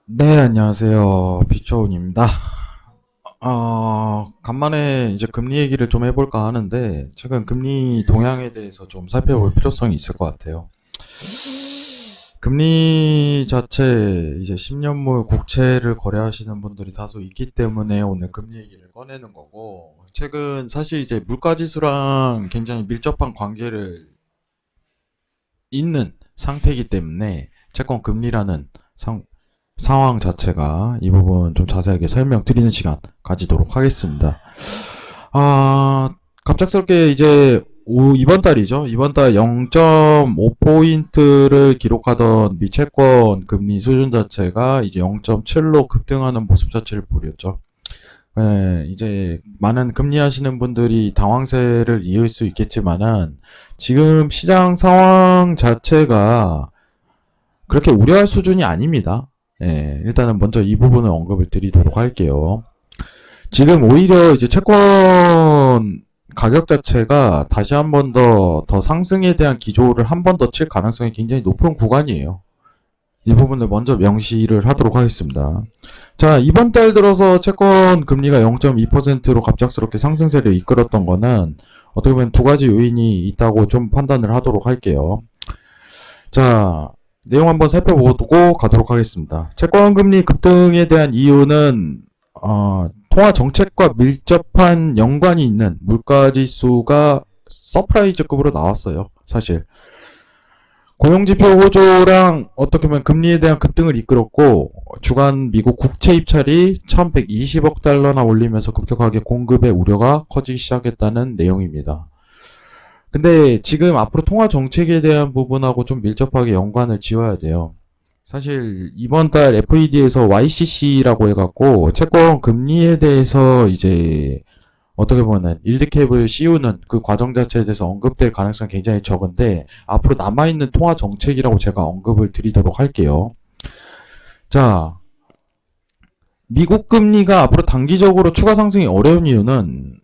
네, 안녕하세요. 비초운입니다. 간만에 이제 금리 얘기를 좀 해볼까 하는데, 최근 금리 동향에 대해서 좀 살펴볼 필요성이 있을 것 같아요. 금리 자체, 이제 10년물 국채를 거래하시는 분들이 다소 있기 때문에 오늘 금리 얘기를 꺼내는 거고, 최근 사실 이제 물가지수랑 굉장히 밀접한 관계를 있는 상태이기 때문에, 채권 금리라는 상황 자체가 이 부분 좀 자세하게 설명드리는 시간 가지도록 하겠습니다. 아, 갑작스럽게 이제 이번 달이죠. 이번 달 0.5포인트를 기록하던 미 채권 금리 수준 자체가 이제 0.7로 급등하는 모습 자체를 보였죠. 네, 이제 많은 금리 하시는 분들이 당황세를 이을 수 있겠지만은 지금 시장 상황 자체가 그렇게 우려할 수준이 아닙니다. 예, 일단은 먼저 이 부분을 언급을 드리도록 할게요. 지금 오히려 이제 채권 가격 자체가 다시 한 번 더 상승에 대한 기조를 한 번 더 칠 가능성이 굉장히 높은 구간이에요. 이 부분을 먼저 명시를 하도록 하겠습니다. 자, 이번 달 들어서 채권 금리가 0.2%로 갑작스럽게 상승세를 이끌었던 거는 어떻게 보면 두 가지 요인이 있다고 좀 판단을 하도록 할게요. 자, 내용 한번 살펴보고 가도록 하겠습니다. 채권금리 급등에 대한 이유는 통화 정책과 밀접한 연관이 있는 물가지수가 서프라이즈급으로 나왔어요. 사실 고용지표 호조랑 어떻게 보면 금리에 대한 급등을 이끌었고 주간 미국 국채 입찰이 1120억 달러나 올리면서 급격하게 공급의 우려가 커지기 시작했다는 내용입니다. 근데 지금 앞으로 통화 정책에 대한 부분하고 좀 밀접하게 연관을 지어야 돼요. 사실 이번 달 FED에서 YCC라고 해갖고 채권 금리에 대해서 이제 어떻게 보면 일드캡을 씌우는 그 과정 자체에 대해서 언급될 가능성이 굉장히 적은데 앞으로 남아있는 통화 정책이라고 제가 언급을 드리도록 할게요. 자, 미국 금리가 앞으로 단기적으로 추가 상승이 어려운 이유는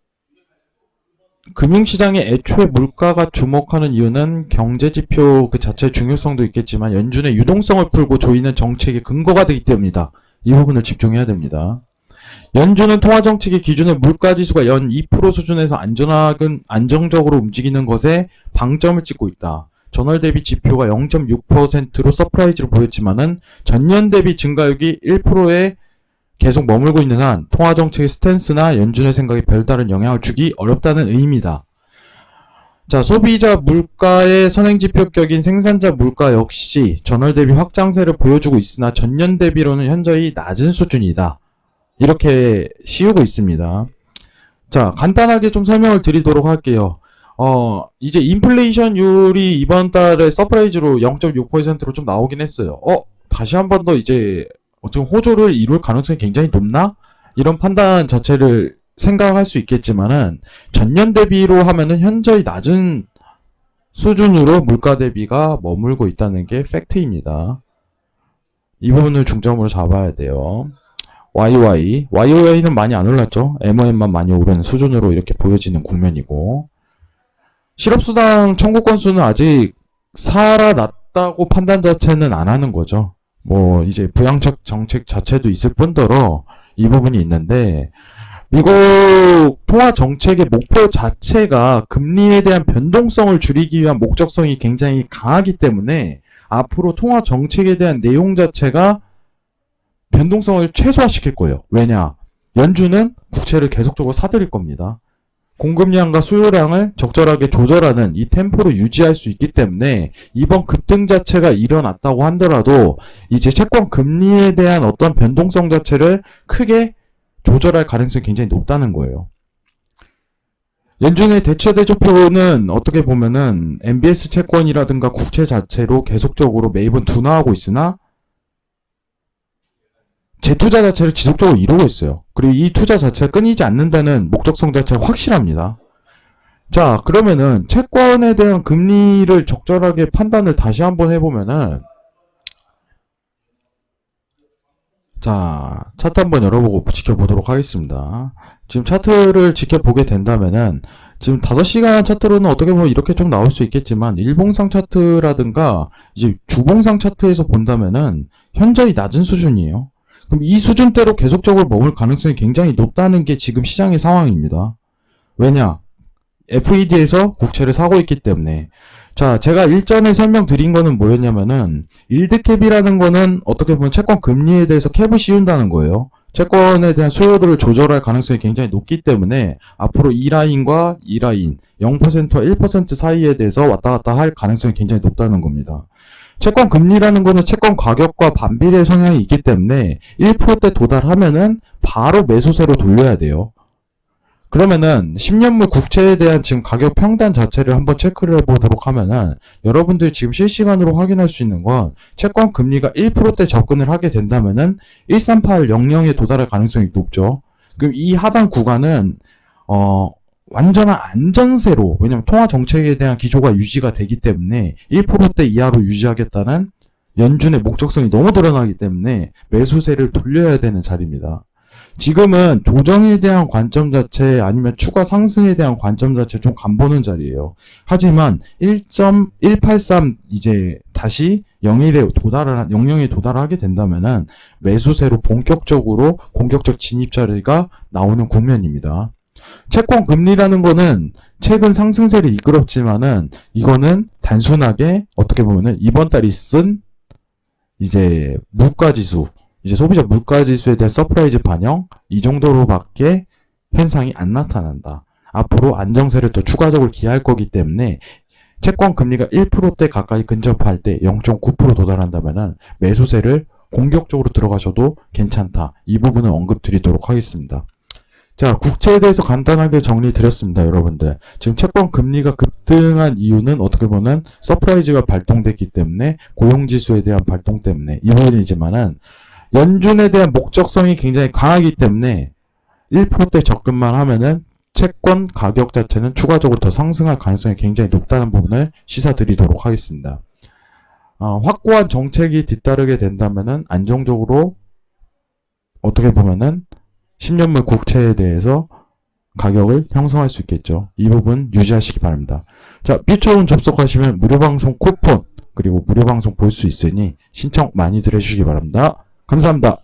금융시장에 애초에 물가가 주목하는 이유는 경제지표 그 자체의 중요성도 있겠지만 연준의 유동성을 풀고 조이는 정책의 근거가 되기 때문이다. 이 부분을 집중해야 됩니다. 연준은 통화정책의 기준은 물가지수가 연 2% 수준에서 안정적으로 움직이는 것에 방점을 찍고 있다. 전월 대비 지표가 0.6%로 서프라이즈를 보였지만은 전년 대비 증가율이 1%에 계속 머물고 있는 한 통화정책의 스탠스나 연준의 생각에 별다른 영향을 주기 어렵다는 의미다. 자, 소비자 물가의 선행지표격인 생산자 물가 역시 전월 대비 확장세를 보여주고 있으나 전년 대비로는 현저히 낮은 수준이다. 이렇게 씌우고 있습니다. 자, 간단하게 좀 설명을 드리도록 할게요. 이제 인플레이션율이 이번 달에 서프라이즈로 0.6%로 좀 나오긴 했어요. 다시 한 번 더 이제 어떻게 호조를 이룰 가능성이 굉장히 높나? 이런 판단 자체를 생각할 수 있겠지만은 전년 대비로 하면은 현저히 낮은 수준으로 물가 대비가 머물고 있다는 게 팩트입니다. 이 부분을 중점으로 잡아야 돼요. YOY는 많이 안 올랐죠. MOM만 많이 오르는 수준으로 이렇게 보여지는 국면이고 실업수당 청구 건수는 아직 살아났다고 판단 자체는 안 하는 거죠. 뭐 이제 부양책 정책 자체도 있을 뿐더러 이 부분이 있는데 미국 통화 정책의 목표 자체가 금리에 대한 변동성을 줄이기 위한 목적성이 굉장히 강하기 때문에 앞으로 통화 정책에 대한 내용 자체가 변동성을 최소화시킬 거예요. 왜냐? 연준은 국채를 계속적으로 사들일 겁니다. 공급량과 수요량을 적절하게 조절하는 이 템포로 유지할 수 있기 때문에 이번 급등 자체가 일어났다고 하더라도 이제 채권 금리에 대한 어떤 변동성 자체를 크게 조절할 가능성이 굉장히 높다는 거예요. 연준의 대처 대조표는 어떻게 보면은 MBS 채권이라든가 국채 자체로 계속적으로 매입은 둔화하고 있으나 재투자 자체를 지속적으로 이루고 있어요. 그리고 이 투자 자체가 끊이지 않는다는 목적성 자체가 확실합니다. 자, 그러면은 채권에 대한 금리를 적절하게 판단을 다시 한번 해보면은 자, 차트 한번 열어보고 지켜보도록 하겠습니다. 지금 차트를 지켜보게 된다면은 지금 5시간 차트로는 어떻게 보면 이렇게 좀 나올 수 있겠지만 일봉상 차트라든가 이제 주봉상 차트에서 본다면은 현저히 낮은 수준이에요. 그럼 이 수준대로 계속적으로 머물 가능성이 굉장히 높다는 게 지금 시장의 상황입니다. 왜냐? FED에서 국채를 사고 있기 때문에. 자, 제가 일전에 설명드린 거는 뭐였냐면은, 일드캡이라는 거는 어떻게 보면 채권 금리에 대해서 캡을 씌운다는 거예요. 채권에 대한 수요도를 조절할 가능성이 굉장히 높기 때문에 앞으로 이 라인과 이 라인 0%와 1% 사이에 대해서 왔다 갔다 할 가능성이 굉장히 높다는 겁니다. 채권 금리라는 거는 채권 가격과 반비례 성향이 있기 때문에 1%대 도달하면은 바로 매수세로 돌려야 돼요. 그러면은 10년물 국채에 대한 지금 가격 평단 자체를 한번 체크를 해보도록 하면은 여러분들이 지금 실시간으로 확인할 수 있는 건 채권 금리가 1%대 접근을 하게 된다면은 13800에 도달할 가능성이 높죠. 그럼 이 하단 구간은 완전한 안전세로, 왜냐면 통화 정책에 대한 기조가 유지가 되기 때문에 1%대 이하로 유지하겠다는 연준의 목적성이 너무 드러나기 때문에 매수세를 돌려야 되는 자리입니다. 지금은 조정에 대한 관점 자체 아니면 추가 상승에 대한 관점 자체 좀 간보는 자리예요. 하지만 1.183 이제 다시 0에 도달하게 된다면은 매수세로 본격적으로 공격적 진입 자리가 나오는 국면입니다. 채권 금리라는 거는 최근 상승세를 이끌었지만은 이거는 단순하게 어떻게 보면은 이번 달 있은 이제 물가지수, 이제 소비자 물가지수에 대한 서프라이즈 반영, 이 정도로밖에 현상이 안 나타난다. 앞으로 안정세를 더 추가적으로 기할 거기 때문에 채권 금리가 1%대 가까이 근접할 때 0.9% 도달한다면은 매수세를 공격적으로 들어가셔도 괜찮다. 이 부분은 언급드리도록 하겠습니다. 자, 국채에 대해서 간단하게 정리 드렸습니다, 여러분들. 지금 채권 금리가 급등한 이유는 어떻게 보면 서프라이즈가 발동됐기 때문에, 고용지수에 대한 발동 때문에 이 부분이지만은 연준에 대한 목적성이 굉장히 강하기 때문에 1%대 접근만 하면은 채권 가격 자체는 추가적으로 더 상승할 가능성이 굉장히 높다는 부분을 시사드리도록 하겠습니다. 확고한 정책이 뒤따르게 된다면은 안정적으로 어떻게 보면은 10년물 국채에 대해서 가격을 형성할 수 있겠죠. 이 부분 유지하시기 바랍니다. 자, 퓨처론 접속하시면 무료 방송 쿠폰 그리고 무료 방송 볼 수 있으니 신청 많이들 해주시기 바랍니다. 감사합니다.